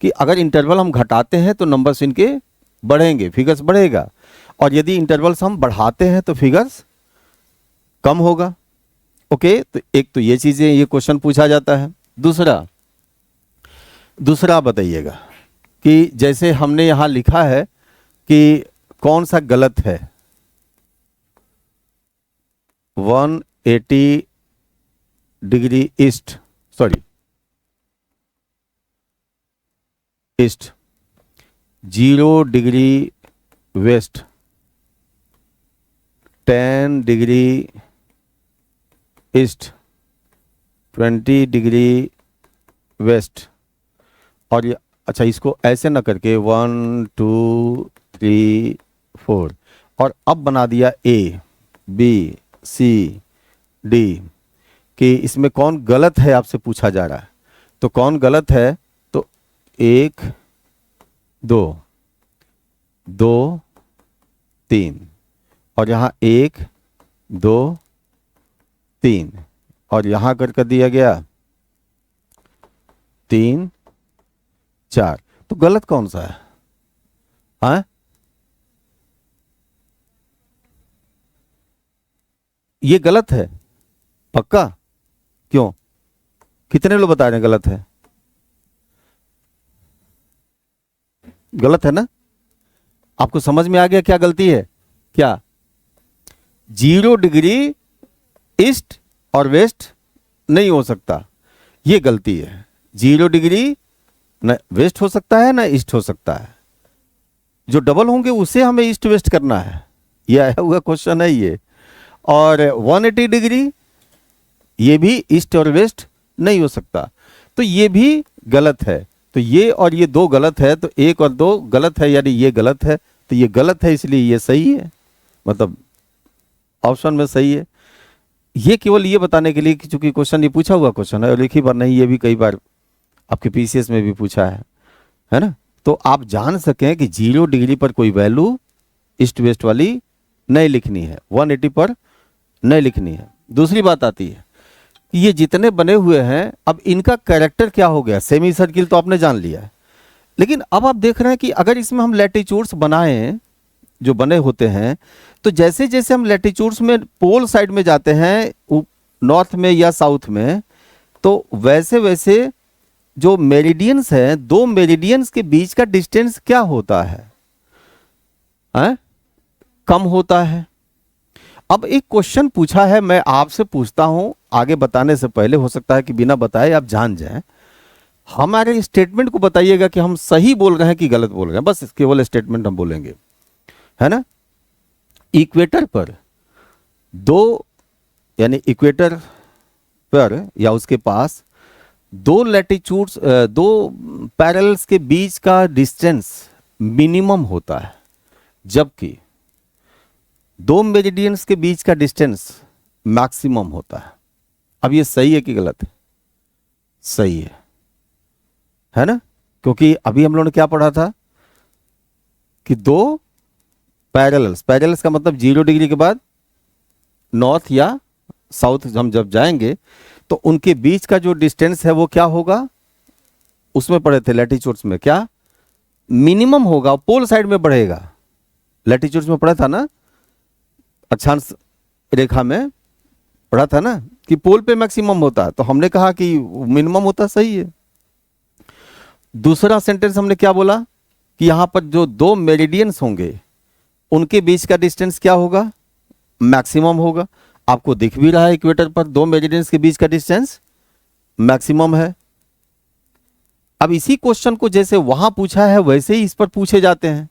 कि अगर इंटरवल हम घटाते हैं तो नंबर्स इनके बढ़ेंगे, फिगर्स बढ़ेगा, और यदि इंटरवल्स हम बढ़ाते हैं तो फिगर्स कम होगा। ओके, तो एक तो ये चीजें ये क्वेश्चन पूछा जाता है। दूसरा बताइएगा कि जैसे हमने यहां लिखा है कि कौन सा गलत है 180 degree east, 0 degree west, 10 degree east, 20 degree west. और ये अच्छा इसको ऐसे ना करके 1 2 3 4 और अब बना दिया A B C D कि इसमें कौन गलत है आपसे पूछा जा रहा है। तो कौन गलत है, तो 1 2 2 3 और यहाँ 1 2 3 और यहां कर दिया गया 3 4। तो गलत कौन सा है हाँ? ये गलत है पक्का? क्यों, कितने लोग बता रहे हैं गलत है? गलत है ना? आपको समझ में आ गया क्या गलती है? क्या 0 डिग्री ईस्ट और वेस्ट नहीं हो सकता, ये गलती है। 0 डिग्री न वेस्ट हो सकता है ना ईस्ट हो सकता है, जो डबल होंगे उसे हमें ईस्ट वेस्ट करना है, ये आया हुआ क्वेश्चन है ये। और 180 डिग्री ये भी ईस्ट और वेस्ट नहीं हो सकता, तो ये भी गलत है। तो ये और ये दो गलत है, तो 1 और 2 गलत है, यानी ये गलत है, तो ये गलत है इसलिए ये सही है, मतलब ऑप्शन में सही है। ये केवल ये बताने के लिए कि चूंकि क्वेश्चन ये पूछा हुआ क्वेश्चन है और एक ही बार नहीं, ये भी कई बार आपके पीसीएस में भी पूछा है ना। तो आप जान सकें कि 0 डिग्री पर कोई वैल्यू ईस्ट वेस्ट वाली नहीं लिखनी है, 180 पर नहीं लिखनी है। दूसरी बात आती है कि ये जितने बने हुए हैं अब इनका कैरेक्टर क्या हो गया। सेमी सर्किल तो आपने जान लिया है, लेकिन अब आप देख रहे हैं कि अगर इसमें हम लैटिट्यूड्स बनाएं जो बने होते हैं, तो जैसे जैसे हम लैटिट्यूड्स में पोल साइड में जाते हैं नॉर्थ में या साउथ में, तो वैसे वैसे जो मेरिडियंस हैं, 2 मेरिडियंस के बीच का डिस्टेंस क्या होता है? कम होता है। अब एक क्वेश्चन पूछा है, मैं आपसे पूछता हूं, आगे बताने से पहले हो सकता है कि बिना बताए आप जान जाएं। हमारे स्टेटमेंट को बताइएगा कि हम सही बोल रहे हैं कि गलत बोल रहे हैं, बस केवल स्टेटमेंट हम बोलेंगे, है ना। इक्वेटर पर 2 यानी इक्वेटर पर या उसके पास 2 लैटिट्यूड्स 2 पैरेलल्स के बीच का डिस्टेंस मिनिमम होता है, जबकि 2 मेरिडियंस के बीच का डिस्टेंस मैक्सिमम होता है। अब ये सही है कि गलत है? सही है ना, क्योंकि अभी हम लोगों ने क्या पढ़ा था कि 2 पैरेलल्स का मतलब 0 डिग्री के बाद नॉर्थ या साउथ हम जब जाएंगे तो उनके बीच का जो डिस्टेंस है वो क्या होगा उसमें पढ़े थे लैटिट्यूड्स में, क्या मिनिमम होगा पोल साइड में बढ़ेगा। लैटिट्यूड्स में पढ़ा था ना, अक्षांश रेखा में पढ़ा था ना कि पोल पे मैक्सिमम होता है, तो हमने कहा कि मिनिमम होता, सही है। दूसरा सेंटेंस हमने क्या बोला कि यहां पर जो दो मेरिडियंस होंगे उनके बीच का डिस्टेंस क्या होगा, मैक्सिमम होगा। आपको दिख भी रहा है इक्वेटर पर दो मेरिडियंस के बीच का डिस्टेंस मैक्सिमम है। अब इसी क्वेश्चन को जैसे वहां पूछा है वैसे ही इस पर पूछे जाते हैं।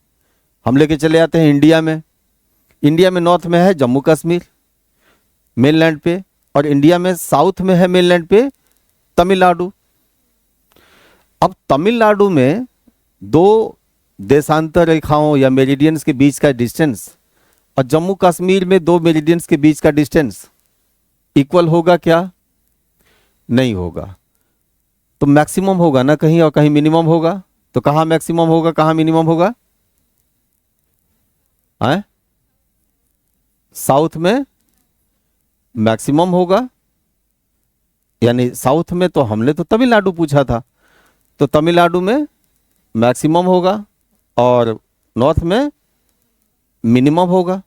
हम लेके चले आते हैं इंडिया में। इंडिया में नॉर्थ में है जम्मू कश्मीर मेनलैंड पे, और इंडिया में साउथ में है मेनलैंड पे तमिलनाडु। अब तमिलनाडु में दो देशांतर रेखाओं या मेरिडियंस के बीच का डिस्टेंस और जम्मू कश्मीर में दो मेरिडियंस के बीच का डिस्टेंस इक्वल होगा क्या, नहीं होगा। तो मैक्सिमम होगा ना कहीं और कहीं मिनिमम होगा, तो कहां मैक्सिमम होगा कहां मिनिमम होगा, है साउथ में मैक्सिमम होगा। यानी साउथ में तो हमने तो तमिलनाडु पूछा था, तो तमिलनाडु में मैक्सिमम होगा और नॉर्थ में मिनिमम होगा।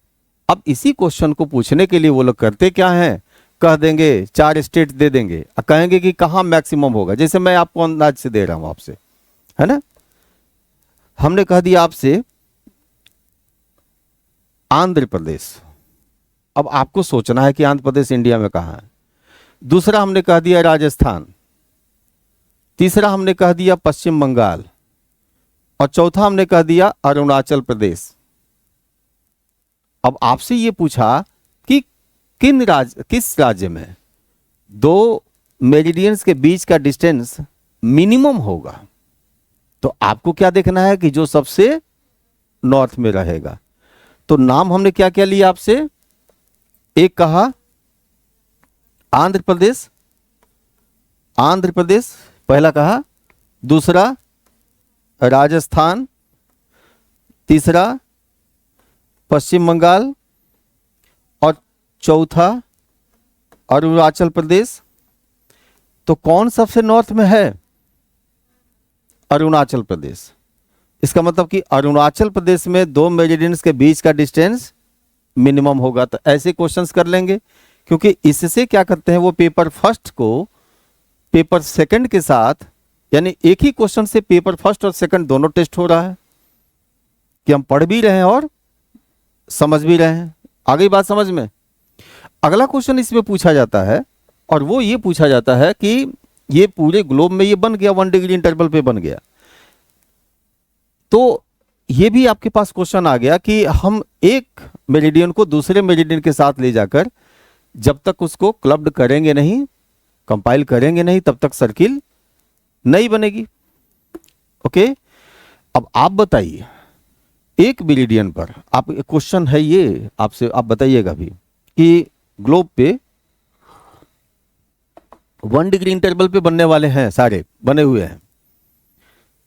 अब इसी क्वेश्चन को पूछने के लिए वो लोग करते क्या हैं, कह देंगे 4 स्टेट दे देंगे और कहेंगे कि कहां मैक्सिमम होगा। जैसे मैं आपको अंदाज से दे रहा हूं आपसे, है ना। हमने कह दिया आपसे आंध्र प्रदेश। अब आपको सोचना है कि आंध्र प्रदेश इंडिया में कहां है। दूसरा हमने कह दिया राजस्थान, तीसरा हमने कह दिया पश्चिम बंगाल, और चौथा हमने कह दिया अरुणाचल प्रदेश। अब आपसे ये पूछा कि किस राज्य में दो मेरिडियंस के बीच का डिस्टेंस मिनिमम होगा, तो आपको क्या देखना है कि जो सबसे नॉर्थ में रहेगा। तो नाम हमने क्या क्या लिया आपसे, एक कहा आंध्र प्रदेश, आंध्र प्रदेश पहला कहा, दूसरा राजस्थान, तीसरा पश्चिम बंगाल, और चौथा अरुणाचल प्रदेश। तो कौन सबसे नॉर्थ में है, अरुणाचल प्रदेश। इसका मतलब कि अरुणाचल प्रदेश में दो मेरिडियंस के बीच का डिस्टेंस मिनिमम होगा। तो ऐसे क्वेश्चंस कर लेंगे, क्योंकि इससे क्या करते हैं वो पेपर फर्स्ट को पेपर सेकंड के साथ, यानी एक ही क्वेश्चन से पेपर फर्स्ट और सेकंड दोनों टेस्ट हो रहा है कि हम पढ़ भी रहे हैं और समझ भी रहे हैं। आ गई बात समझ में। अगला क्वेश्चन इसमें पूछा जाता है, और वो ये पूछा जाता है कि ये पूरे ग्लोब में ये बन गया 1 डिग्री इंटरवल पे बन गया, तो ये भी आपके पास क्वेश्चन आ गया कि हम एक मेरिडियन को दूसरे मेरिडियन के साथ ले जाकर जब तक उसको क्लब्ड करेंगे नहीं, कंपाइल करेंगे नहीं, तब तक सर्किल नहीं बनेगी। ओके, अब आप बताइए एक मेरिडियन पर, आप क्वेश्चन है ये आपसे, आप बताइएगा भी कि ग्लोब पे 1 डिग्री इंटरवल पे बनने वाले हैं, सारे बने हुए हैं,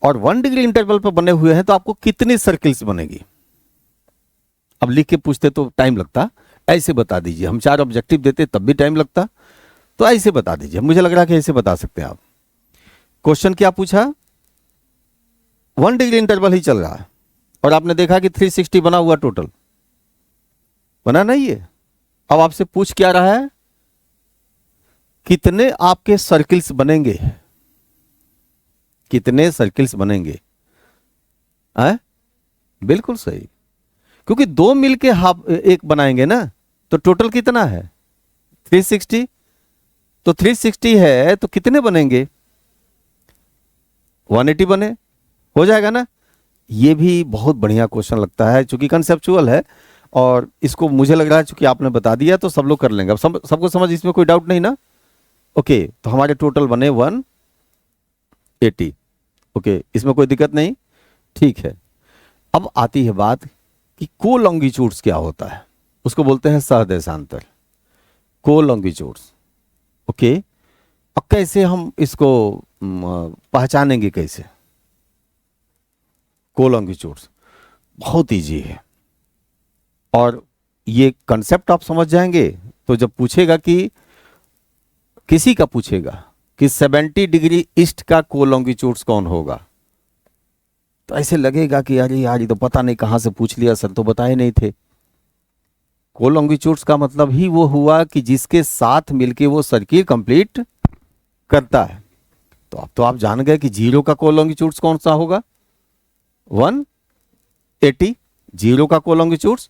और 1 डिग्री इंटरवल पर बने हुए हैं, तो आपको कितनी सर्किल्स बनेगी। अब लिख के पूछते तो टाइम लगता, ऐसे बता दीजिए। हम 4 ऑब्जेक्टिव देते तब भी टाइम लगता, तो ऐसे बता दीजिए। मुझे लग रहा है कि ऐसे बता सकते हैं आप। क्वेश्चन क्या पूछा, 1 डिग्री इंटरवल ही चल रहा है और आपने देखा कि 360 बना हुआ टोटल, बना नहीं है। अब आपसे पूछ क्या रहा है, कितने आपके सर्किल्स बनेंगे, कितने सर्किल्स बनेंगे। बिल्कुल सही, क्योंकि दो मिलके हाफ एक बनाएंगे ना, तो टोटल कितना है 360। तो 360 है तो कितने बनेंगे, 180 बने, हो जाएगा ना। ये भी बहुत बढ़िया क्वेश्चन लगता है, चूंकि कंसेप्चुअल है और इसको मुझे लग रहा है चूंकि आपने बता दिया तो सब लोग कर लेंगे। अब सबको समझ, इसमें कोई डाउट नहीं ना। ओके, तो हमारे टोटल बने 180। ओके, इसमें कोई दिक्कत नहीं, ठीक है। अब आती है बात कि कोलॉन्गिट्यूड्स क्या होता है, उसको बोलते हैं सहदेशांतर, कोलॉन्गिट्यूड्स। ओके, अब कैसे हम इसको पहचानेंगे, कैसे कोलॉन्गिट्यूड्स, बहुत इजी है। और ये कंसेप्ट आप समझ जाएंगे तो जब पूछेगा कि किसी का पूछेगा कि 70 डिग्री ईस्ट का कोलॉन्गिट्यूड्स कौन होगा। तो ऐसे लगेगा कि अरे यार ये तो पता नहीं कहाँ से पूछ लिया, सर तो बताए नहीं थे। कोलॉन्गिट्यूड्स का मतलब ही वो हुआ कि जिसके साथ मिलके वो सर्किल कंप्लीट करता है। तो अब तो आप जान गए कि जीरो का कोलॉन्गिट्यूड्स कौन सा होगा, 180। जीरो का कोलॉन्गिट्यूड्स,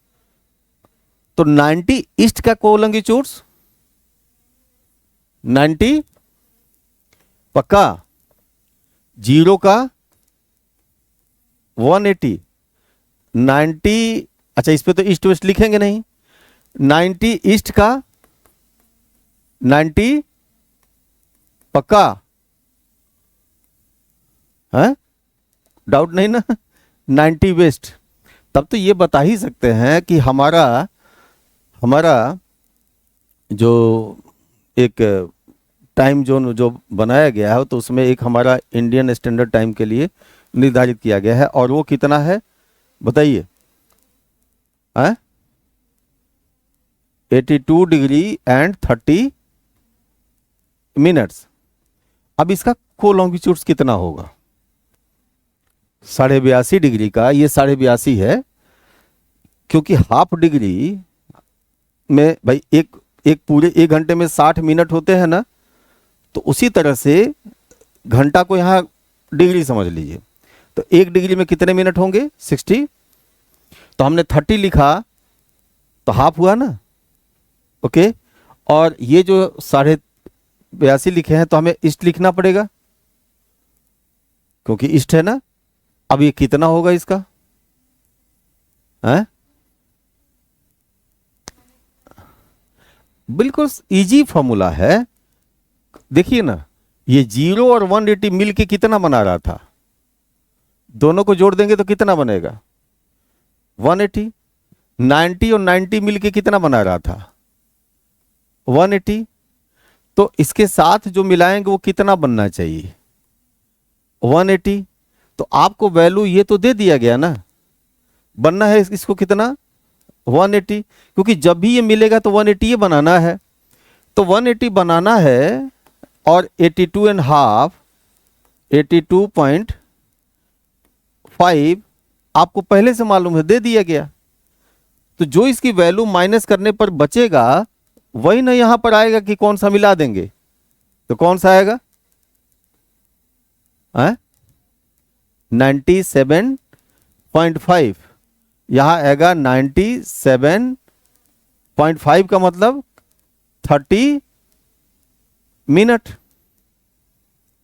तो 90 ईस्ट का कोलॉन्गिट्यूड्स 90 पक्का, जीरो का 180, 90। अच्छा इस पे तो ईस्ट वेस्ट लिखेंगे नहीं, 90 ईस्ट का 90 पक्का है, डाउट नहीं ना, 90 वेस्ट। तब तो ये बता ही सकते हैं कि हमारा जो एक टाइम जोन जो बनाया गया है तो उसमें एक हमारा इंडियन स्टैंडर्ड टाइम के लिए निर्धारित किया गया है, और वो कितना है बताइए, 82 डिग्री एंड 30 मिनट्स। अब इसका कोलॉन्गिट्यूड्स कितना होगा, 82.5 डिग्री का, ये 82.5 है, क्योंकि हाफ डिग्री में भाई एक पूरे 1 घंटे में 60 मिनट होते हैं ना, तो उसी तरह से घंटा को यहाँ डिग्री समझ लीजिए। तो 1 डिग्री में कितने मिनट होंगे, 60। तो हमने 30 लिखा तो हाफ हुआ ना, ओके। और ये जो 82.5 लिखे हैं तो हमें ईस्ट लिखना पड़ेगा क्योंकि ईस्ट है ना। अब ये कितना होगा इसका, है बिल्कुल इजी फॉर्मूला है। देखिए ना, ये 0 और 180 मिलके कितना बना रहा था, दोनों को जोड़ देंगे तो कितना बनेगा 180। 90 और 90 मिलके कितना बना रहा था 180। तो इसके साथ जो मिलाएंगे वो कितना बनना चाहिए 180। तो आपको वैल्यू ये तो दे दिया गया ना, बनना है इसको कितना 180, क्योंकि जब भी ये मिलेगा तो 180 ये बनाना है। तो 180 बनाना है और 82.5 82.5 आपको पहले से मालूम है, दे दिया गया। तो जो इसकी वैल्यू माइनस करने पर बचेगा वही ना यहां पर आएगा कि कौन सा मिला देंगे, तो कौन सा आएगा 97.5, यहां आएगा 97.5 का मतलब 30 मिनट।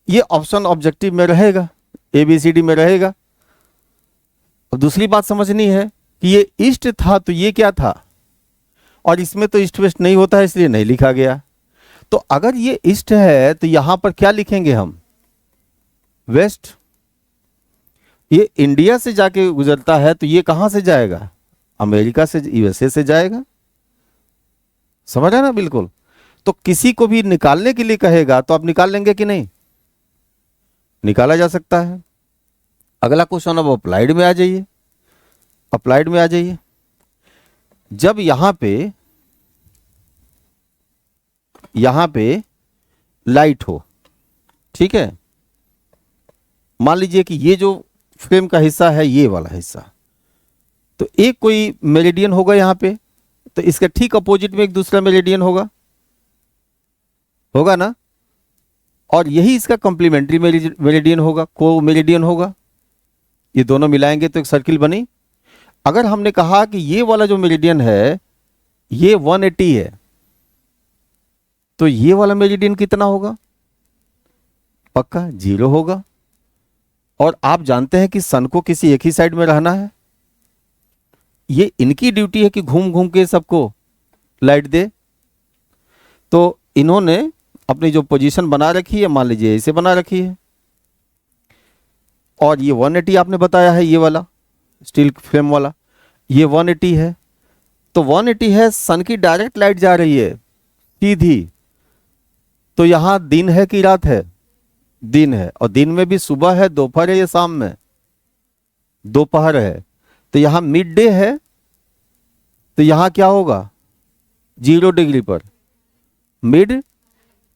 ये ऑप्शन ऑब्जेक्टिव में रहेगा, ABCD में रहेगा। अब दूसरी बात समझनी है कि ये ईस्ट था तो ये क्या था, और इसमें तो ईस्ट वेस्ट नहीं होता है इसलिए नहीं लिखा गया। तो अगर ये ईस्ट है तो यहां पर क्या लिखेंगे हम, वेस्ट। ये इंडिया से जाके गुजरता है तो ये कहां से जाएगा, अमेरिका से, USA से जाएगा। समझ रहे ना बिल्कुल। तो किसी को भी निकालने के लिए कहेगा तो आप निकाल लेंगे कि नहीं, निकाला जा सकता है। अगला क्वेश्चन, अब अप्लाइड में आ जाइए। अप्लाइड में आ जाइए, जब यहां पे लाइट हो, ठीक है, मान लीजिए कि ये जो फ्रेम का हिस्सा है ये वाला हिस्सा, तो एक कोई मेरिडियन होगा यहां पे, तो इसके ठीक अपोजिट में एक दूसरा मेरिडियन होगा ना, और यही इसका कॉम्प्लीमेंट्री मेरिडियन होगा, को मेरिडियन होगा। ये दोनों मिलाएंगे तो एक सर्किल बनी। अगर हमने कहा कि ये वाला जो मेरिडियन है ये 180 है, तो ये वाला मेरिडियन कितना होगा, पक्का 0 होगा। और आप जानते हैं कि सन को किसी एक ही साइड में रहना है, ये इनकी ड्यूटी है कि घूम घूम के सबको लाइट दे। तो इन्होंने अपनी जो पोजीशन बना रखी है, मान लीजिए इसे बना रखी है, और ये 180 आपने बताया है, ये वाला स्टील फ्रेम वाला ये 180 है। तो 180 है, सन की डायरेक्ट लाइट जा रही है सीधी। तो यहां दिन है कि रात है, दिन है, और दिन में भी सुबह है, दोपहर है या शाम में, दोपहर है। तो यहां मिड डे है, तो यहां क्या होगा 0 डिग्री पर मिड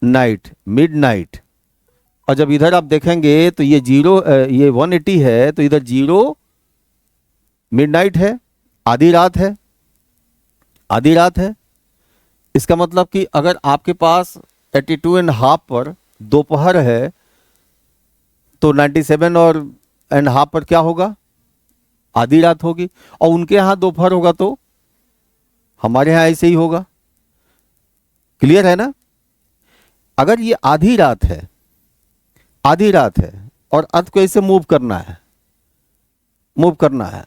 नाइट। और जब इधर आप देखेंगे तो ये 0 ये 180 है, तो इधर 0 मिडनाइट है, आधी रात है, आधी रात है। इसका मतलब कि अगर आपके पास 82.5 पर दोपहर है तो 97.5 पर क्या होगा, आधी रात होगी। और उनके यहाँ दोपहर होगा तो हमारे यहाँ ऐसे ही होगा। क्लियर है ना? अगर ये आधी रात है, आधी रात है और अर्थ को ऐसे मूव करना है, मूव करना है,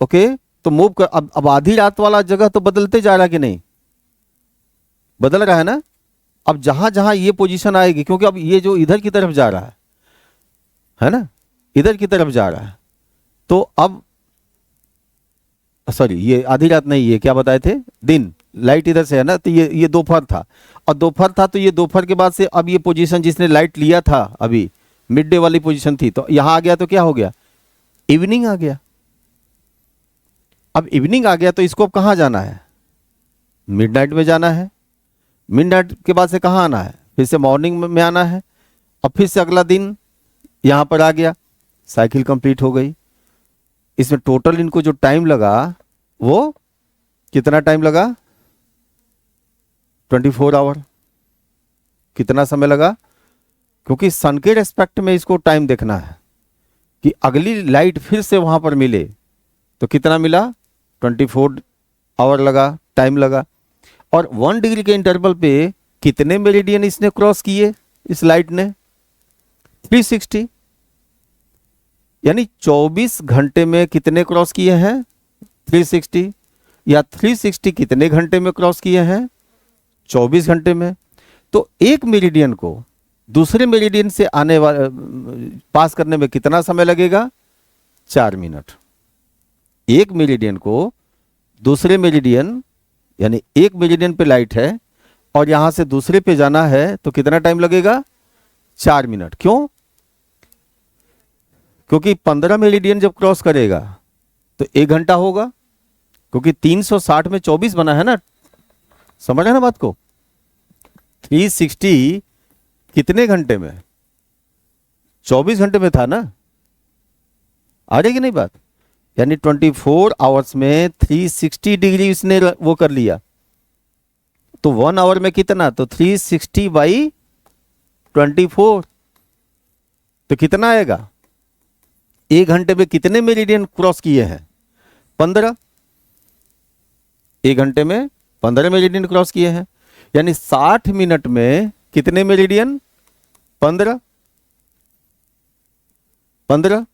ओके, तो मूव कर, अब आधी रात वाला जगह तो बदलते जा रहा है कि नहीं, बदल रहा है ना। अब जहां जहां ये पोजीशन आएगी, क्योंकि अब ये जो इधर की तरफ जा रहा है ना, इधर की तरफ जा रहा है, तो अब सॉरी ये आधी रात नहीं, ये क्या बताए थे, दिन, लाइट इधर से है ना, तो ये दोपहर था, और दोपहर था तो ये दोपहर के बाद से अब ये पोजीशन जिसने लाइट लिया था अभी मिड डे वाली पोजीशन थी, तो यहां आ गया तो क्या हो गया, इवनिंग आ गया। अब इवनिंग आ गया तो इसको अब कहां जाना है, मिडनाइट में जाना है। मिडनाइट के बाद से कहां आना है, फिर से मॉर्निंग में आना है, और फिर से अगला दिन यहां पर आ गया, साइकिल कंप्लीट हो गई। इसमें टोटल इनको जो टाइम लगा वो कितना टाइम लगा, 24 आवर। कितना समय लगा, क्योंकि सन के रेस्पेक्ट में इसको टाइम देखना है कि अगली लाइट फिर से वहां पर मिले तो कितना मिला, 24 आवर लगा, टाइम लगा। और 1 डिग्री के इंटरवल पे कितने मेरिडियन इसने क्रॉस किए, इस लाइट ने, 360, यानी 24 घंटे में कितने क्रॉस किए हैं, 360, या 360 कितने घंटे में क्रॉस किए हैं, 24 घंटे में। तो एक मेरिडियन को दूसरे मेरिडियन से आने वाले पास करने में कितना समय लगेगा, 4 मिनट। एक मेरिडियन को दूसरे मेरिडियन, यानी एक मेरिडियन पे लाइट है और यहां से दूसरे पे जाना है तो कितना टाइम लगेगा, 4 मिनट। क्यों, क्योंकि 15 मेरिडियन जब क्रॉस करेगा तो 1 घंटा होगा, क्योंकि 360 में 24 बना है ना, समझ रहे ना बात को। 360 कितने घंटे में, 24 घंटे में था ना, आ रही कि नहीं बात। यानी 24 आवर्स में 360 डिग्री इसने वो कर लिया, तो 1 आवर में कितना, तो 360 बाई 24, तो कितना आएगा, 1 घंटे में कितने मेरिडियन क्रॉस किए हैं, 15। 1 घंटे में 15 मेरिडियन क्रॉस किए हैं, यानी 60 मिनट में कितने मेरिडियन, 15। 15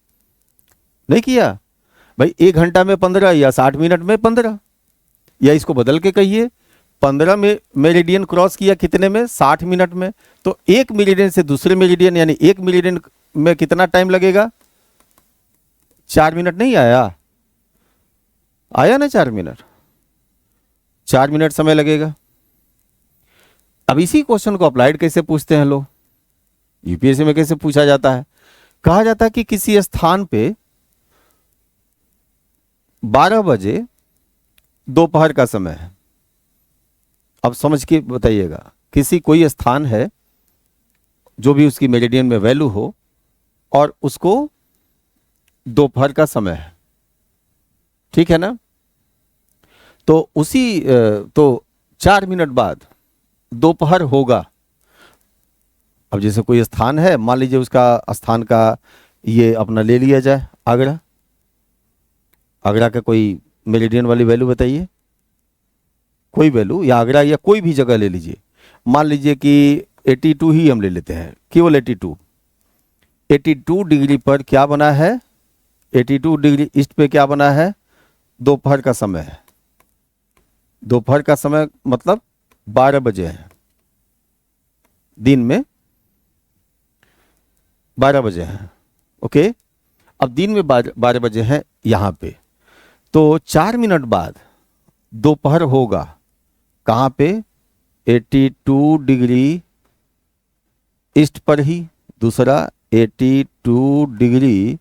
नहीं किया भाई, 1 घंटा में 15 या 60 मिनट में 15, या इसको बदल के कहिए, 15 में मेरिडियन क्रॉस किया कितने में, 60 मिनट में। तो एक मेरिडियन से दूसरे मेरिडियन, यानी एक मेरिडियन में कितना टाइम लगेगा, 4 मिनट नहीं आया, आया ना 4 मिनट, 4 मिनट समय लगेगा। अब इसी क्वेश्चन को अप्लाइड कैसे पूछते हैं लोग, यूपीएससी में कैसे पूछा जाता है, कहा जाता है कि किसी स्थान पे 12 बजे दोपहर का समय है। अब समझ के बताइएगा, किसी कोई स्थान है जो भी उसकी मेरिडियन में वैल्यू हो और उसको दोपहर का समय है, ठीक है ना। तो उसी तो 4 मिनट बाद दोपहर होगा। अब जैसे कोई स्थान है, मान लीजिए उसका स्थान का ये अपना ले लिया जाए आगरा, आगरा का कोई मेरिडियन वाली वैल्यू बताइए, कोई वैल्यू, या आगरा या कोई भी जगह ले लीजिए। मान लीजिए कि 82 ही हम ले लेते हैं, केवल 82 डिग्री पर क्या बना है, 82 डिग्री ईस्ट पे क्या बना है, दोपहर का समय है। दोपहर का समय मतलब 12 बजे है, दिन में 12 बजे हैं, ओके। अब दिन में 12 बजे हैं यहां पे, तो 4 मिनट बाद दोपहर होगा कहां पे, 82 डिग्री ईस्ट पर ही, दूसरा 82 डिग्री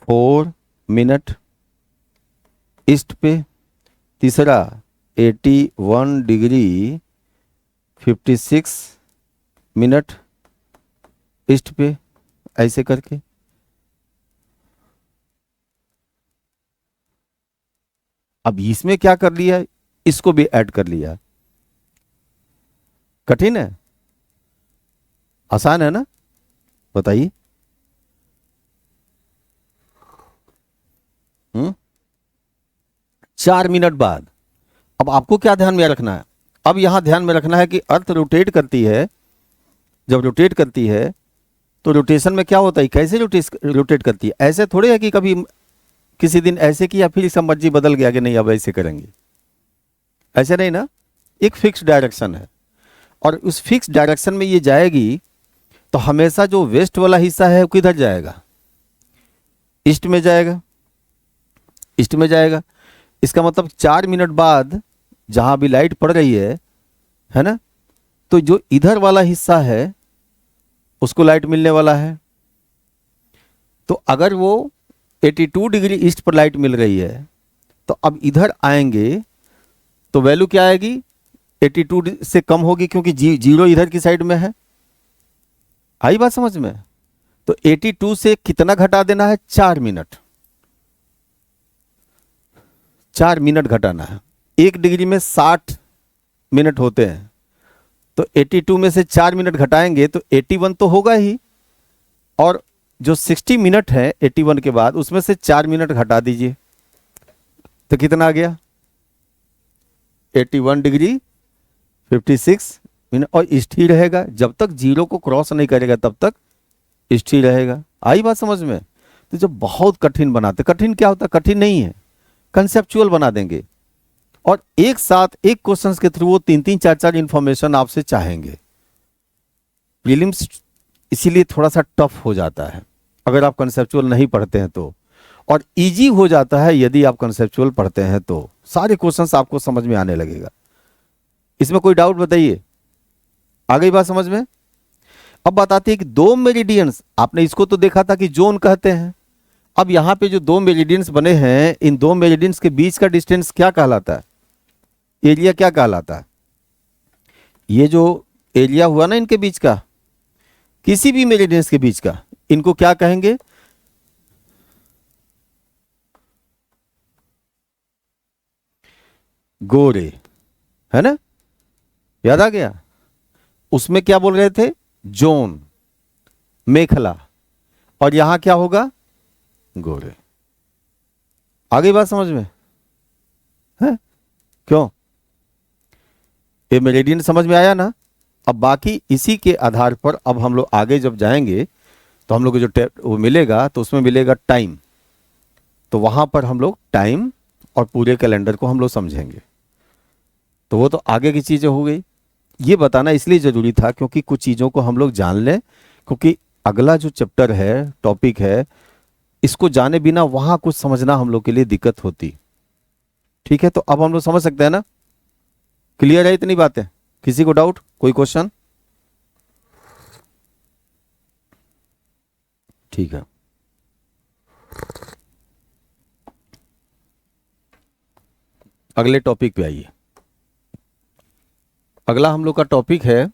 4 मिनट ईस्ट पे, तीसरा 81 डिग्री 56 मिनट ईस्ट पे ऐसे करके, अब इसमें क्या कर लिया, इसको भी ऐड कर लिया। कठिन है, आसान है ना, बताइए। हम्म 4 मिनट बाद अब आपको क्या ध्यान में रखना है, अब यहां ध्यान में रखना है कि अर्थ रोटेट करती है, जब रोटेट करती है तो रोटेशन में क्या होता है, कैसे रोटेट करती है, ऐसे थोड़े है कि कभी किसी दिन ऐसे किया फिर इसका मर्जी बदल गया कि नहीं अब ऐसे करेंगे, ऐसे नहीं ना, एक फिक्स डायरेक्शन है और उस फिक्स डायरेक्शन में ये जाएगी तो हमेशा जो वेस्ट वाला हिस्सा है वो किधर जाएगा, ईस्ट में जाएगा, ईस्ट में जाएगा। इसका मतलब 4 मिनट बाद जहां भी लाइट पड़ रही है ना, तो जो इधर वाला हिस्सा है उसको लाइट मिलने वाला है। तो अगर वो 82 डिग्री ईस्ट पर लाइट मिल रही है तो अब इधर आएंगे तो वैल्यू क्या आएगी, 82 से कम होगी क्योंकि जीरो इधर की साइड में है। आई बात समझ में, तो 82 से कितना घटा देना है, 4 मिनट, 4 मिनट घटाना है। 1 डिग्री में 60 मिनट होते हैं, तो 82 में से 4 मिनट घटाएंगे तो 81 तो होगा ही, और जो 60 मिनट है 81 के बाद उसमें से 4 मिनट घटा दीजिए तो कितना आ गया, 81 डिग्री 56 मिनट, और स्थिर रहेगा जब तक जीरो को क्रॉस नहीं करेगा तब तक स्थिर रहेगा। आई बात समझ में। तो जब बहुत कठिन बनाते, कठिन क्या होता, कठिन नहीं है, कंसेप्चुअल बना देंगे और एक साथ एक क्वेश्चन के थ्रू वो 3-3 4-4 इंफॉर्मेशन आपसे चाहेंगे। प्रीलिम्स इसीलिए थोड़ा सा टफ हो जाता है अगर आप कंसेप्चुअल नहीं पढ़ते हैं तो, और इजी हो जाता है यदि आप कंसेप्चुअल पढ़ते हैं तो सारे क्वेश्चंस आपको समझ में आने लगेगा। इसमें कोई डाउट बताइए, आ गई बात समझ में। अब बताते हैं कि 2 मेरिडियंस, आपने इसको तो देखा था कि जोन कहते हैं। अब यहां पे जो 2 मेरिडियंस बने हैं, इन 2 मेरिडियंस के बीच का डिस्टेंस क्या कहलाता है, एरिया क्या कहलाता है। ये जो एरिया हुआ ना इनके बीच का, किसी भी मेरिडियंस के बीच का, इनको क्या कहेंगे, गोरे, है ना, याद आ गया। उसमें क्या बोल रहे थे, जोन, मेखला, और यहां क्या होगा, गोरे। आ गई बात समझ में है, क्यों, ये मेरिडियन समझ में आया ना। अब बाकी इसी के आधार पर अब हम लोग आगे जब जाएंगे तो हम लोग को जो वो मिलेगा तो उसमें मिलेगा टाइम, तो वहां पर हम लोग टाइम और पूरे कैलेंडर को हम लोग समझेंगे। तो वो तो आगे की चीजें हो गई, ये बताना इसलिए जरूरी था क्योंकि कुछ चीजों को हम लोग जान लें, क्योंकि अगला जो चैप्टर है, टॉपिक है, इसको जाने बिना वहां कुछ समझना हम लोग के लिए दिक्कत होती। ठीक है, तो अब हम लोग समझ सकते हैं ना, क्लियर है इतनी बातें, किसी को डाउट, कोई क्वेश्चन। ठीक है, अगले टॉपिक पे आइए। अगला हम लोग का टॉपिक है